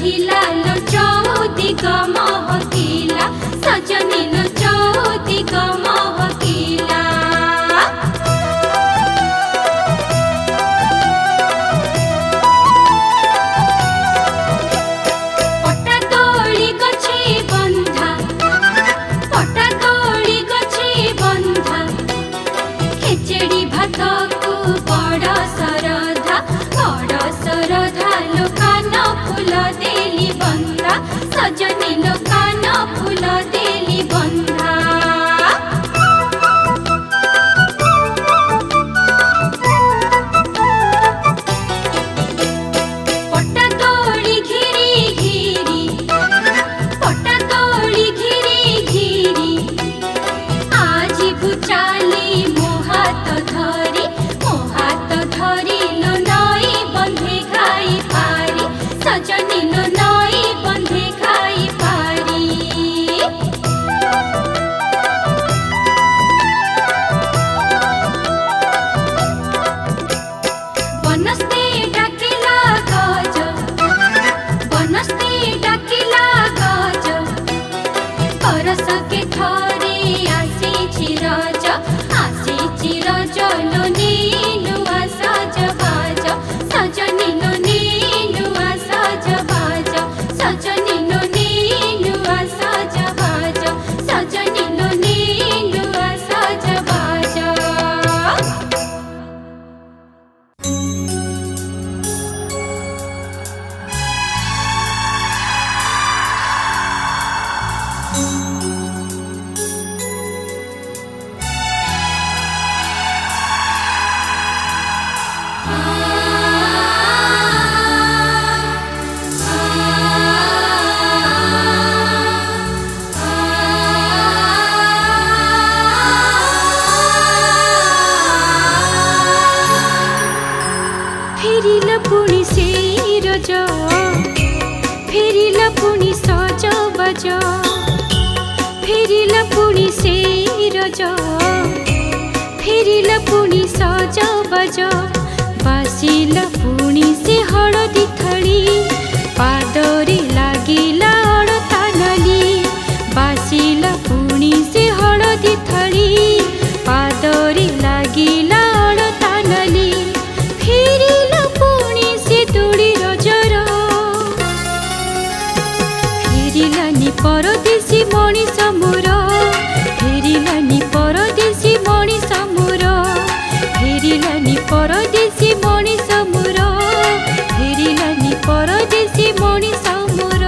ଥିଲା ଲୋ ଚଉଦିଗ ମହକିଲା ସଜନୀ ଲୋ ଚଉଦିଗ ମହକିଲା। ପଟା ଦୋଳି ଗଛେ ବନ୍ଧା ପଟା ଦୋଳି ଗଛେ ବନ୍ଧା ଖେଚେଡ଼ି ଭାତକୁ ବଡ଼ ଶରଧା ଲୋ କାନ ଫୁଲ ଦେଲି ବନ୍ଧା ସଜନୀ ଲୋ କାନ ଫୁଲ ଦେଲି ବନ୍ଧା। ପଟା ଦୋଳି ଘିରି ଘିରି ପଟା ଦୋଳି ଘିରି ଘିରି ଆଜି ଭୁଚାଲି ମୋ ହାତ ଧରି ଲୋ ନଈ ବନ୍ଧେ ଘାଇ ପାରି ସଜନୀ ଲୋ ନଈ ବନ୍ଧେ ଘାଇ ପାରି। ବନସ୍ତେ ଡାକିଲା ଗଜ ବନସ୍ତେ ଡାକିଲା ଗଜ ପରସକେ ଥରେ ଆସିଛି ରଜ ଲୋ ନୀଲୁଆ ସଜବାଜ ସଜନୀ ଲୋ ନୀଲୁଆ ସଜବାଜ ସଜନୀ ଲୋ ନୀଲୁଆ ସଜବାଜ ସଜନୀ ଲୋ ନୀଲୁଆ ସଜବାଜ। फेरिला पुणी से रज फेरिला पुणी सजबाज फेरिला पुणी से रज फेरिला पुणी सजबाज बासिला पुणी से हळदी थळी पादरे लागिला अड़ता नली बासिला पुणी से हळदी थळी पादरे लागिला अड़ता नली फेरिला पुणी से दोड़ी रजर फेरिलानी परदेशी मणिष मोर फेरिलानी परदेशी मणिष मोर फेरिलानी परदेशी मणिष मोर फेरिलानी परदेशी मणिष मोर।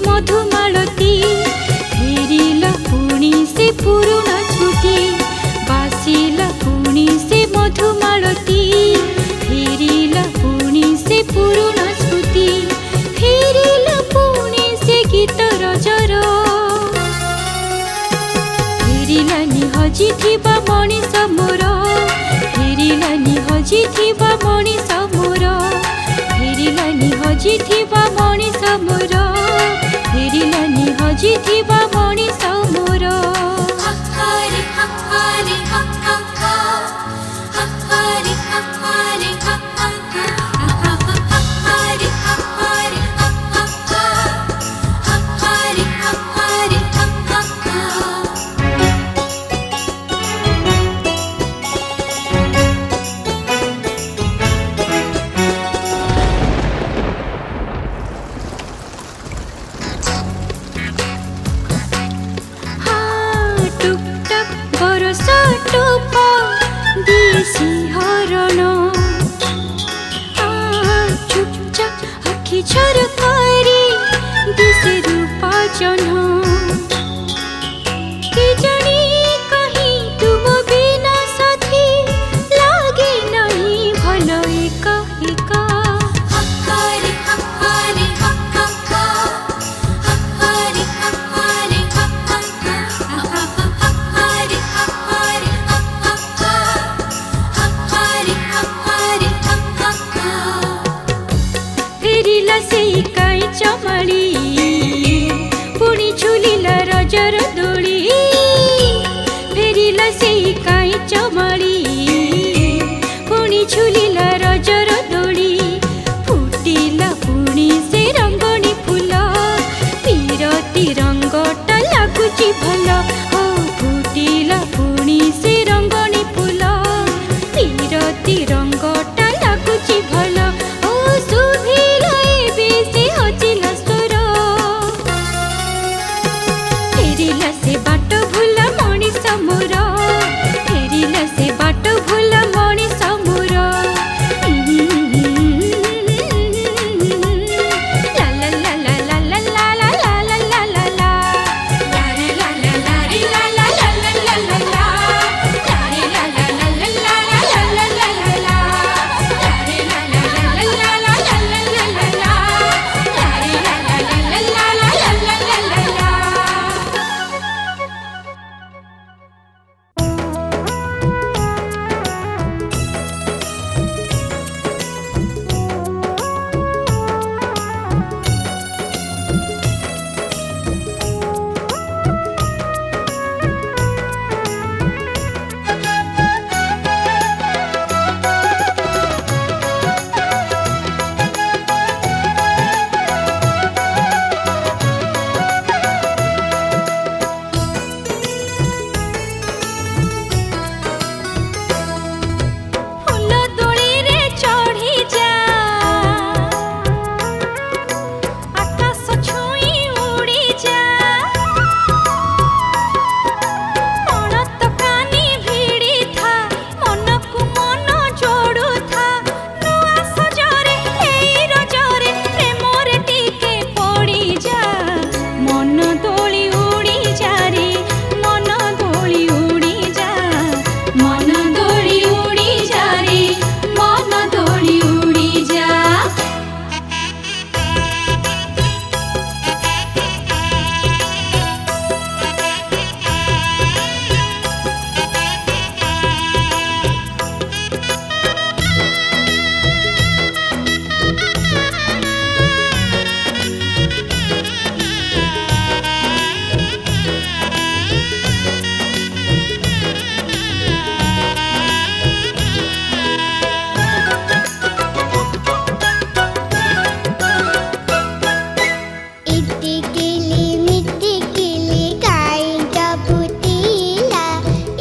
मधुमालती फेरिला पुणी से पुरुणा स्मृति बासिला पुणी से मधुमालती फेरिला पुणी से पुरुणा स्मृति फेरिला पुणी से गीत रजर फेरिलानी हजी थिबा मणिष मोर फेरिलानी हजी थिबा मणिष मोर फेरिलानी हजी थिबा मणिष मोर फेरिलानी हजी थिबा मणिष मोर। हक्कारे हक्कारे हक्का हक्कारे देसी हरण चुपचाप आखि झरकारी दिसे रूपा जन्ह केजानी कहीं तुम बिना साथी लागे नहीं भल एका एका हक्कारे हक्कारे हक्का हक्कारे हक्कारे हक्का हक्कारे हक्कारे हक्का हक्कारे हक्कारे हक्का फेरिला सेई काई चमड़ी पुणी झुलिला रजर दोली फेरिला सेई काई चमड़ी पुणी झुलिला रजर दोली फुटिला पुणी से रंगणी फूल पीरती रंगटा लागुची भल हो फुटिला पुणी से रंगणी फूल पीरती रंगटा लागुची भल ओ सुभिला एबे से हजिला स्वर फेरिला से बाट भूला मणिष मोर फेरिला से बाट भूला मणिष मोर ला ला ला ला ला ला ला ला ला ला ला ला ला लारे ला ला लारे ला ला ला ला ला ला ला लारे ला ला ला ला ला ला ला ला ला ला लारे ला ला ला ला ला ला ला ला ला ला लारे ला ला ला ला ला ला ला ला ला फूल दोली रे चढ़ी जा आकाश छुई उड़ी जा अणत कानी भिड़ी था मन को मन जोड़ू था नुआ सजरे एई रजरे प्रेमरे टिके पड़ी जा मन दोली उड़ी जा रे मन दोली उड़ी जा मन दोली उड़ी जा रे मन दोली उड़ी जा इटिकिली मिटिकिली काइटा पुतिला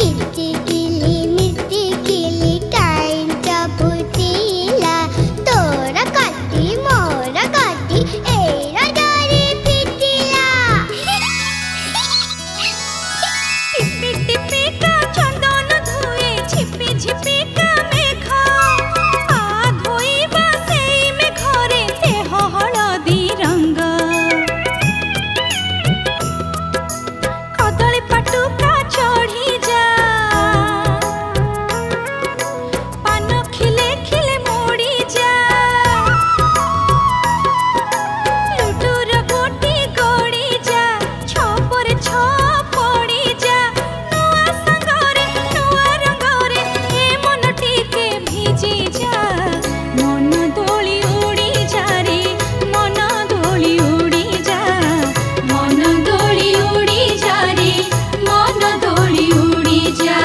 इटिकिली मिटिकिली काइटा पुतिला तोरा काटी मोरा काटी एरा डरे फिटिला टिपी टिपी का चंदन धुए झिपी झिपी का मेघ आ धोइबा सेई मेघरे देह हळदी रंग कदली पाटुका चढ़ी जा पान खिले खिले मोड़ी जा लुटुर गोटी गड़ी जा छपर छ पड़ी जा नुआ संगरे नुआ रंगरे ए मन टिके भिजी जा मन दोली उड़ी जा रे मन दोली उड़ी जा मन दोली उड़ी जा रे मन दोली उड़ी जा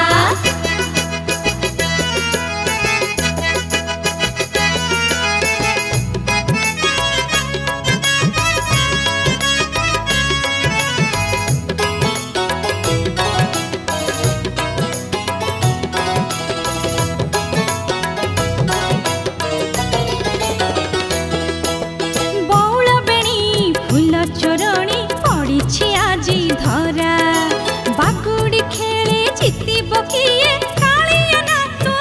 बौल बेणी फूल चोरणी पड़ी आजी धरा बाकुड़ी खेले जितिब किए कालिया नातू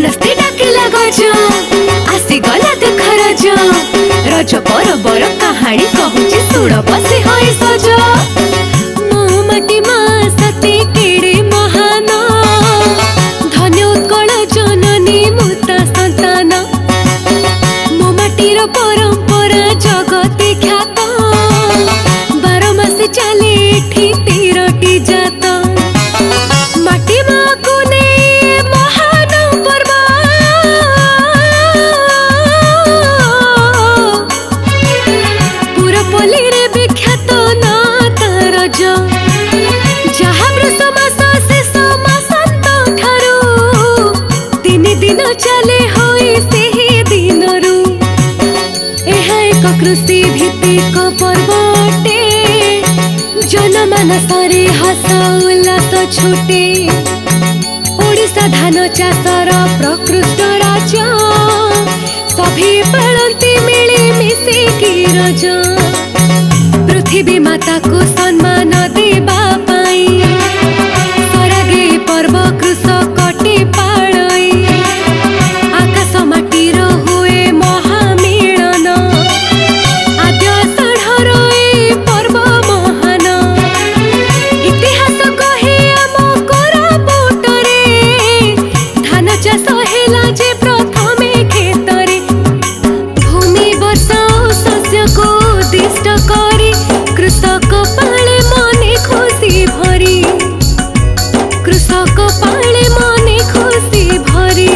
समस्ते डाकिला गज आसी गला देख रज रज परबर कहानी कहूची सुड़ बसे होई सज मो माटी मा सती केड़े महान धन्य उत्कल जननी मुता संतान मो माटीर परंपरा जगते ख्यात 12 मास चले एठी 13टी जात माटी माँ को ने महान पर्व पुरपल्ली रे विख्यात ना तरज जहाँ वृष मास शेष मासांत ठारू 3 दिन चले होई सेही दिनरू एहा एक कृषि भित्तिक पर्वटे जनमानसरे हस उल्लास छुटे ओडिशा धान चाषर प्रकृष्ट राज्य सभी पालती मिले मिसिकी रज पृथ्वी माता को सम्मान देवा पाई सरागे पर्व कृषकटे पाळई आकाश माटीर हुए महामिलन आद्य आषाढ़र ए पर्व महान इतिहास कहे आम कोरापुटरे धान चाष हेला जे प्रथमे खेतरे भूमि वर्षा शस्य को उद्दिष्ट करी कृषक पाले मने खुशी भरी कृषक पाले मने खुशी भरी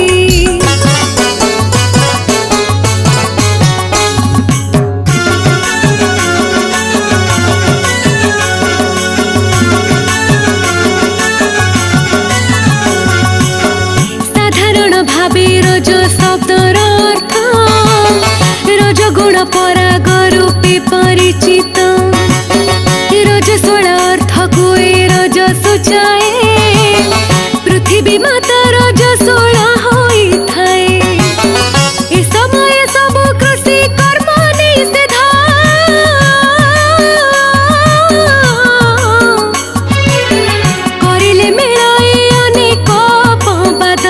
साधारण भावे रज शब्दर अर्थ रज गुण पराग रूपे परिचित रजस्वला अर्थ को रज सूचाए पृथ्वी माता रजस्वला होई थाए ए समय सब कृषि कर्म निषेध करिले मेलाए अनेक अपवाद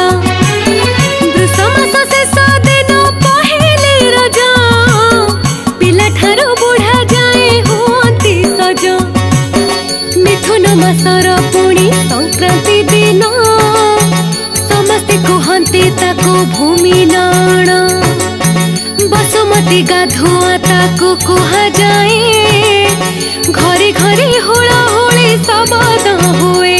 वृष मास शेष दिन पहेले रज पिला ठारू बुढ़ा जाए हुअंती सज मिथुन मासर पुणी संक्रांति दिन समस्ते कहते ताको भूमि नण बसुमती गाधुआ ताको कहा जाए घरे घरे होड़ा होड़ी शबद हुए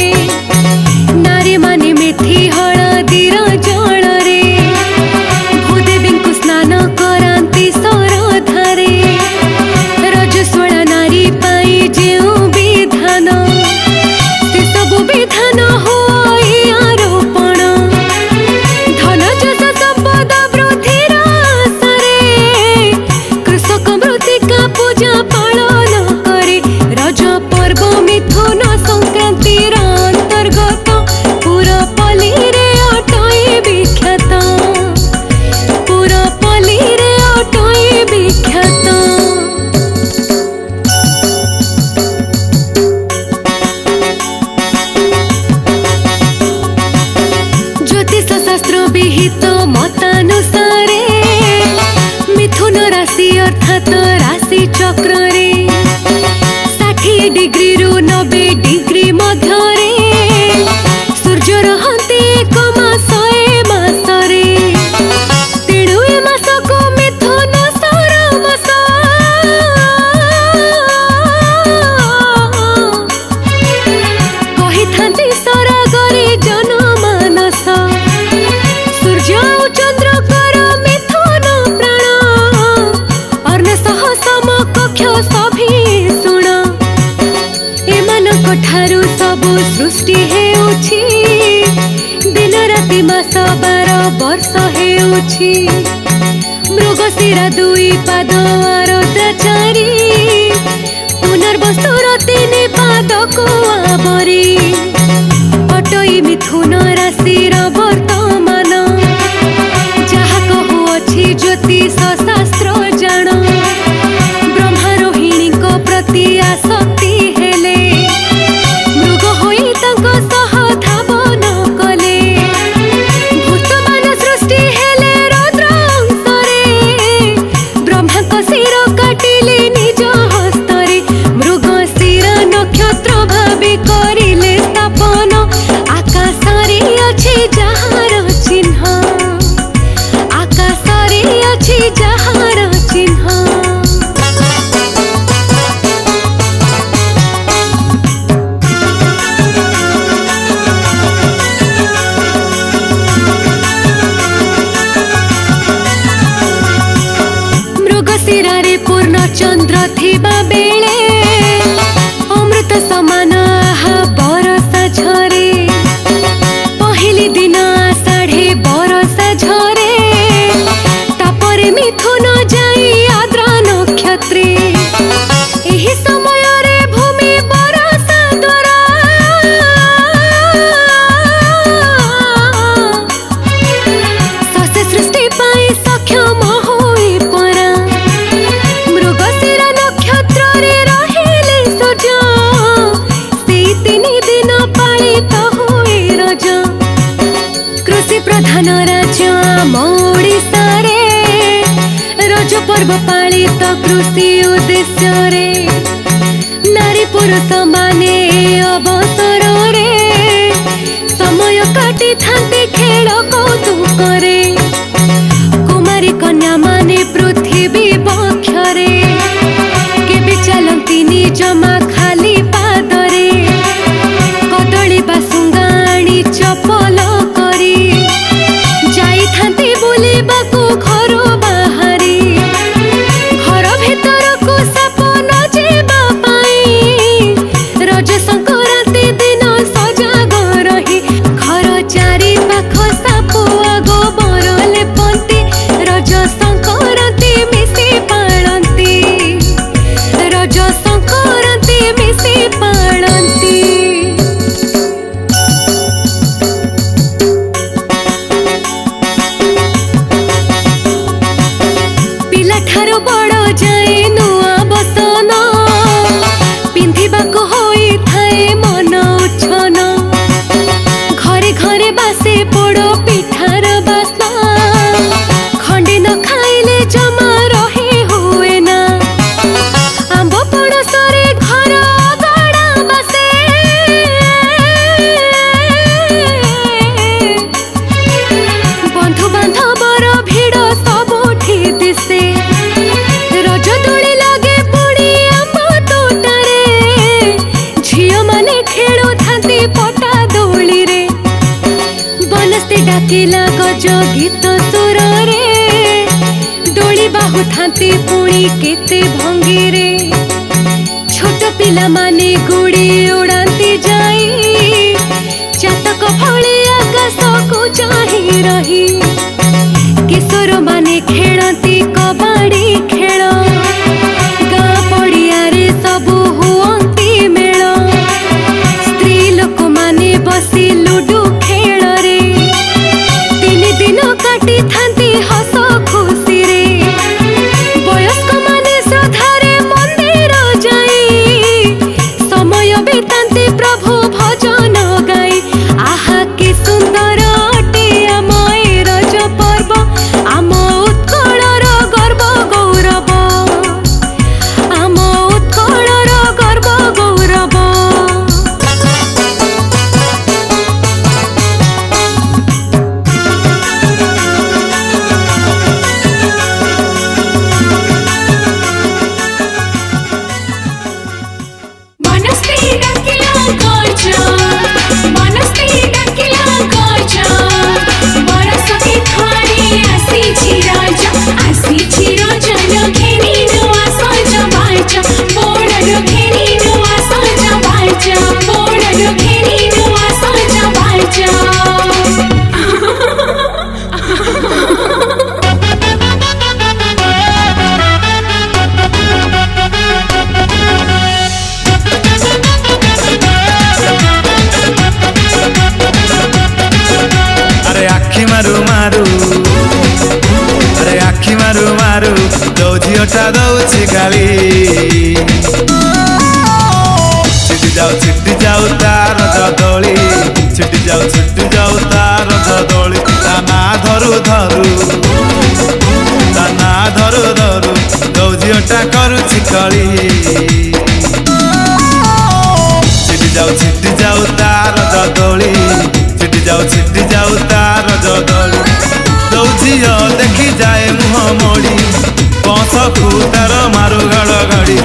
नारी माने मेथी हळदीर जଳରେ भूदेवीଙ୍କୁ स्नान करांती सरधारे रजस्वला नारी पाई जेउ विधान से सबु विधान होई आरोपण धन चाष संपद वृद्धिर आशारे कृषक मृत्तिका पूजा पालन करे रज पर्व मिथुन संक्रांतिर अंतर्गत पुरपल्ली रे अटई विख्यात पुरपल्ली रे अटई विख्यात ज्योतिष शास्त्र विहित मतानुसारे मिथुन राशि अर्थात राशि चक्र रे 60 डिग्री रु 90 डिग्री मध्यरे सूर्य रहते 1 मास ए मासरे तेणु ए मास को मिथुन सर मास कही थांती सरागरे जनमानस सूर्य और चंद्र कर मिथुन प्राण अर्णसह समकक्ष सभी शुण एमानक ठारू सबु सृष्टि हेउछि दिन राति मास 12 वर्ष हेउछि मृगशिरा 2 पाद आरदा 4 पुनर्वसुर 3 पाद को आवरी अटई मिथुन राशिर वर्तमान जहा कहुअछि ज्योतिष शास्त्र जान ब्रह्मारोहिणी को प्रति आसक्ति हेले मृग होई तांको सह धावन कले भूतमान पूर्ण चंद्र थिबा बेले अमृत समान आहा बरसा झरे पहली दिन आषाढ़े बरसा झरे तापरे मिथुन जाई आद्र नक्षत्रे एही समय रे भूमि बरसा द्वारा ससे सृष्टि पाई सक्षम होई परा मृगशिर नक्षत्र रे रहिले सूर्य सेई तीन दिन पालित होई रज कृषि प्रधान राज्य आम ओडिशा रे रज पर्व पालित कृषि उद्देश्य रे नारी पुरुष माने अवसर रे समय काटी थांते खेल कौतुक रे कुमारी कन्या माने पृथ्वी बक्षरे केबे चलती निज मा खाली पादरे कदली बासुंगाणी चपल करी जाई थांती बुलिबाकू घर बाहरी घर भीतर को साप न जेबा पाई रज संक्रांति दिन सजाग रही घर चारि पाख सापुआ गोबर लेपंती रज संक्रांति मिसी पालंती रज संक्रांति मिसी पालंती पिला ठारो बड़ जाए नुआ बसन पिंधिबाको होई थाए मन उछन घरे घरे बासे पोड़ पिठार बास्ना खंडे न खाइले जमा रहे हुए ना आंब पड़ोसरे घर अगड़ा बासे बंधु बांधवर भिड़ सबुठी दिसे रज दोली लगे पुणी आंब तोटारे झियो माने खेळु थांती पटा दोली रे बनस्ते डाकिला गज गीत सुर रे दोली बाहु थांती पुणी केते भंगी रे छोट पिला माने गुड़ी उड़ाती जाई चातक भली आकाश को चाही रही किशोर माने खेलती कबाड़ी खेल गाँ पड़िया रे सबू हुअंती मेल स्त्री लोक माने बसी लुडु खेल रे तीन दिन काटी थांती हस खुशी रे वयस्क माने श्रद्धा रे मंदिर जाई समय बितांती प्रभु भजन गाई आहा कि सुंदर अटे आम ए रज पर्व आम उत्कलर गर्व गौरव आम उत्कलर गर्व गौरव मनस्ते डाकिला गजा मनस्ते डाकिला गजा बरसती थारे आसी राजा लखेनी नुआ सजा बाजा बोड़ लखेनी नुआ सजा बाजा बोड़ लखेनी नुआ सजा बाजा अरे आखि मारू मारू अरे आखि मारू मारू जो झीटा दौची गाली छिटी जाऊ तार जदोली छिटी जाऊ तार जदोली ताना धरू धरू जो झीटा करुची कली छिटी जाऊ तार जदोली छिटी जाऊ तार जदोली जो झील देखी जाए मुह मोड़ी बस को तार मारू घड़घड़ी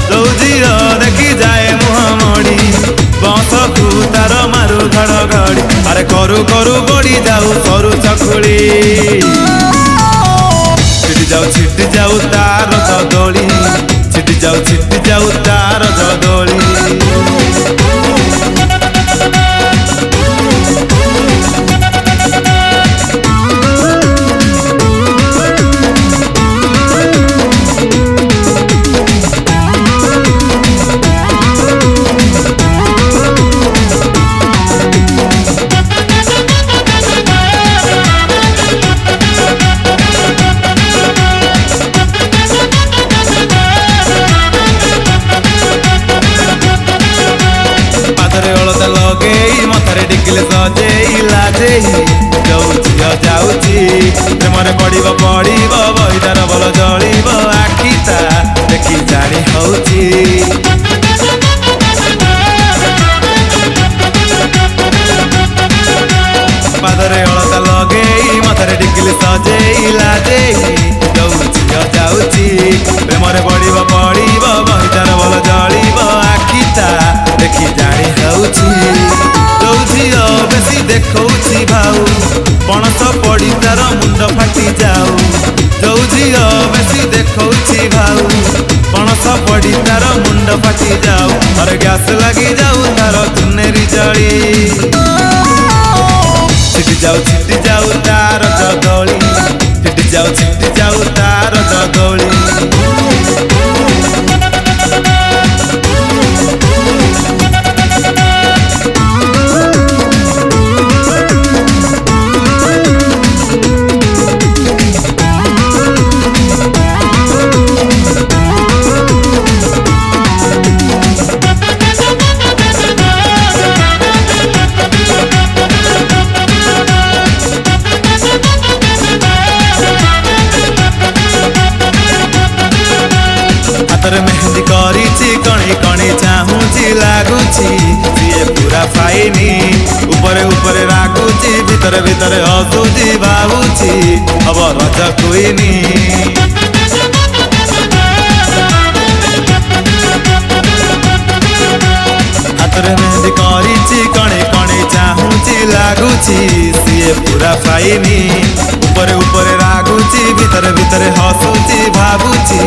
जो झील देखी जाए मुह मोड़ी बस को तार मारू घड़घड़ी अरे करू करू बड़ी जाऊ सरू चकुड़ी छिटी जाऊ तार जदोली ପଡ଼ିବ ପଡ଼ିବ ବହିଦାର ଭଲ ଜଳିବ ଆଖିଟା ଦେଖି ଜାଣି ହଉଛି ପାଦରେ ଅଳତା ଲଗେଇ ମଥାରେ ଟିକିଲି ସଜେଇ ଲାଜେଇ ଯୋଉ ଝିଅ ଯାଉଛି ପ୍ରେମରେ ପଡ଼ିବ ପଡ଼ିବ ବହିଦାର ଭଲ ଜଳିବ ଆଖିଟା ଦେଖି ଜାଣି ହେଉଛି ଯୋଉ ଝିଅ ବେଶୀ ଦେଖଉଛି ଭାଉ ପଣସ ପଡ଼ି ତାର ମୁଣ୍ଡ ଫାଟି ଯାଉ ଯୋଉ ଝିଅ ବେଶୀ ଦେଖଉଛି ଭାଉ ପଣସ ପଡ଼ି ତାର ମୁଣ୍ଡ ଫାଟି ଯାଉ ଥରେ ଗ୍ୟାସ୍ ଲାଗି ଯାଉ ତାର ଚୁନେରି ଜଳି ଛିଟି ଯାଉ ତାର ଜଗଳି ଛିଟି ଯାଉ ତାର ଜଗଳି मेहंदी करिछि कणी कणी चाहूची लागुची सिए पूरा फाइनी ऊपर ऊपर रागुची भीतर भीतर हसुची भावुची अब रज कुइनी हाथरे मेहंदी करिछि कणी कणी चाहूची लागुची सिए पूरा फाइनी ऊपर ऊपर रागुची भीतर भीतर हसुची भावुची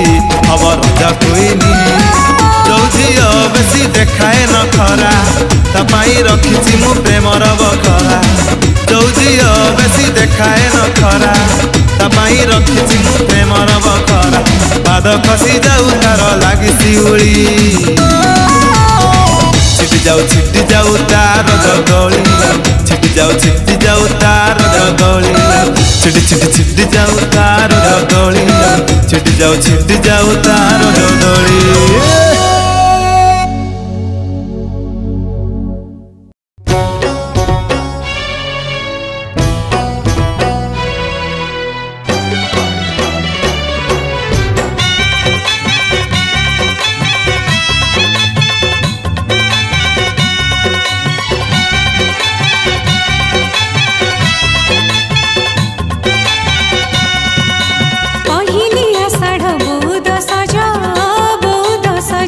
अब रज कुइनी जो झियो बेसी देखाए न खरा तापाई रखिछि मु प्रेमर बखरा जो झियो बेसी देखाए न खरा तापाई रखिछि मु प्रेमर बखरा पाद खसी जाऊ तार लागि शिउली छिटी जाऊ तार जगली छिटी जाऊ तार जगली छिटी जाऊ तार जगली छिटी जाऊ तार जगली पहिली आषाढ़ बौद सज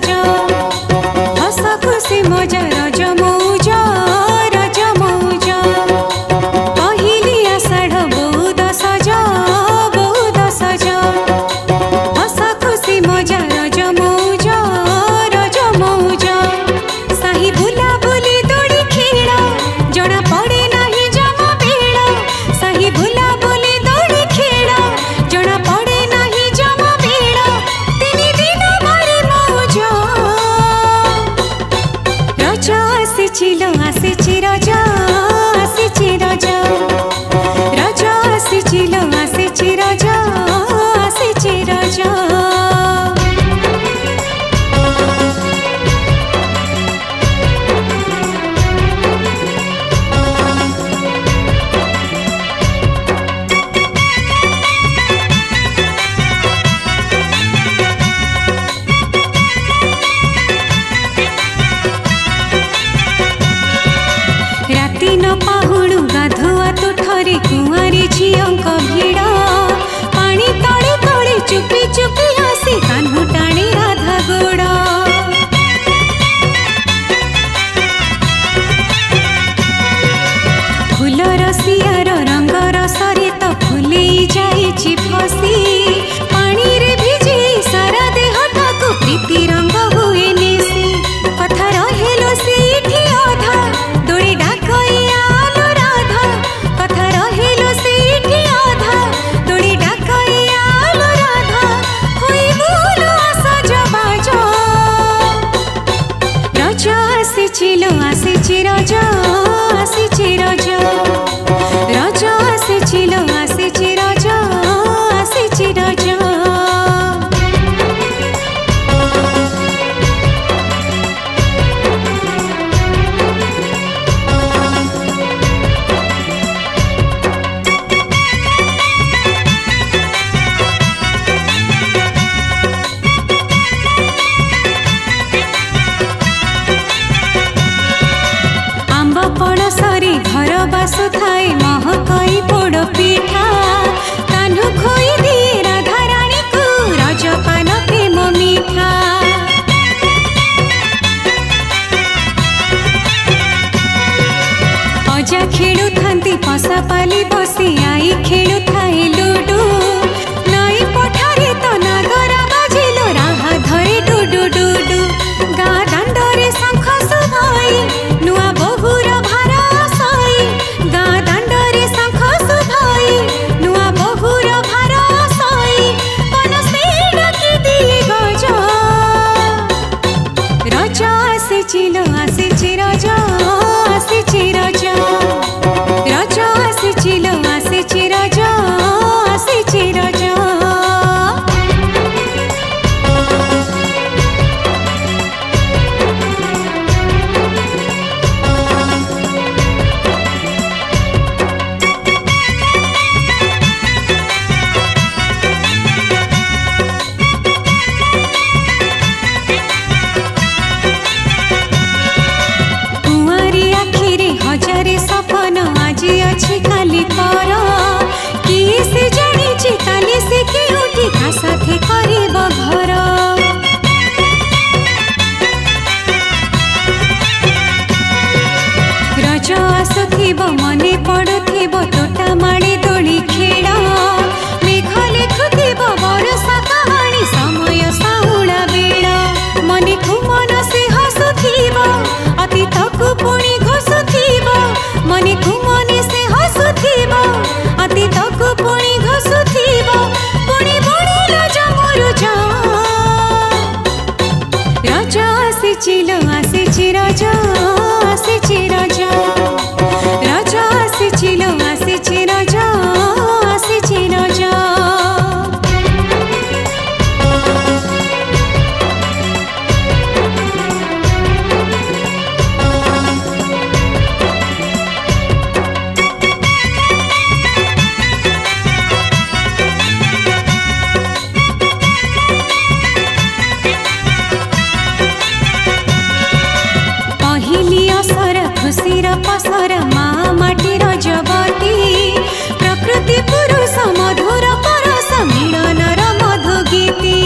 रस मधुर परस मिलनर मधु गीति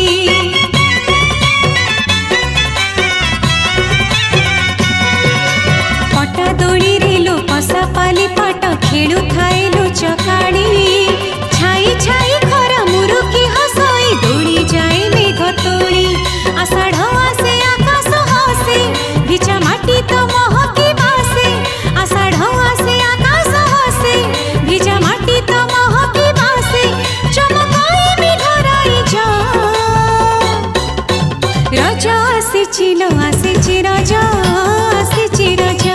पटा दोली रे लो पसापाली पाट खेलु थाए लुचकाड़ी छाई छाई खरा मुरुकी हसई दौड़ी जाए मेघ तोड़ी आषाढ़ आसे आकाश हसे भिजा माटी तो महकी बासे आषाढ़ आसे आकाश हसे भिजा माटी तो महकी बासे चमकाई मेघराई जा रज आसीछि लो आसीछि रज आसीछि रज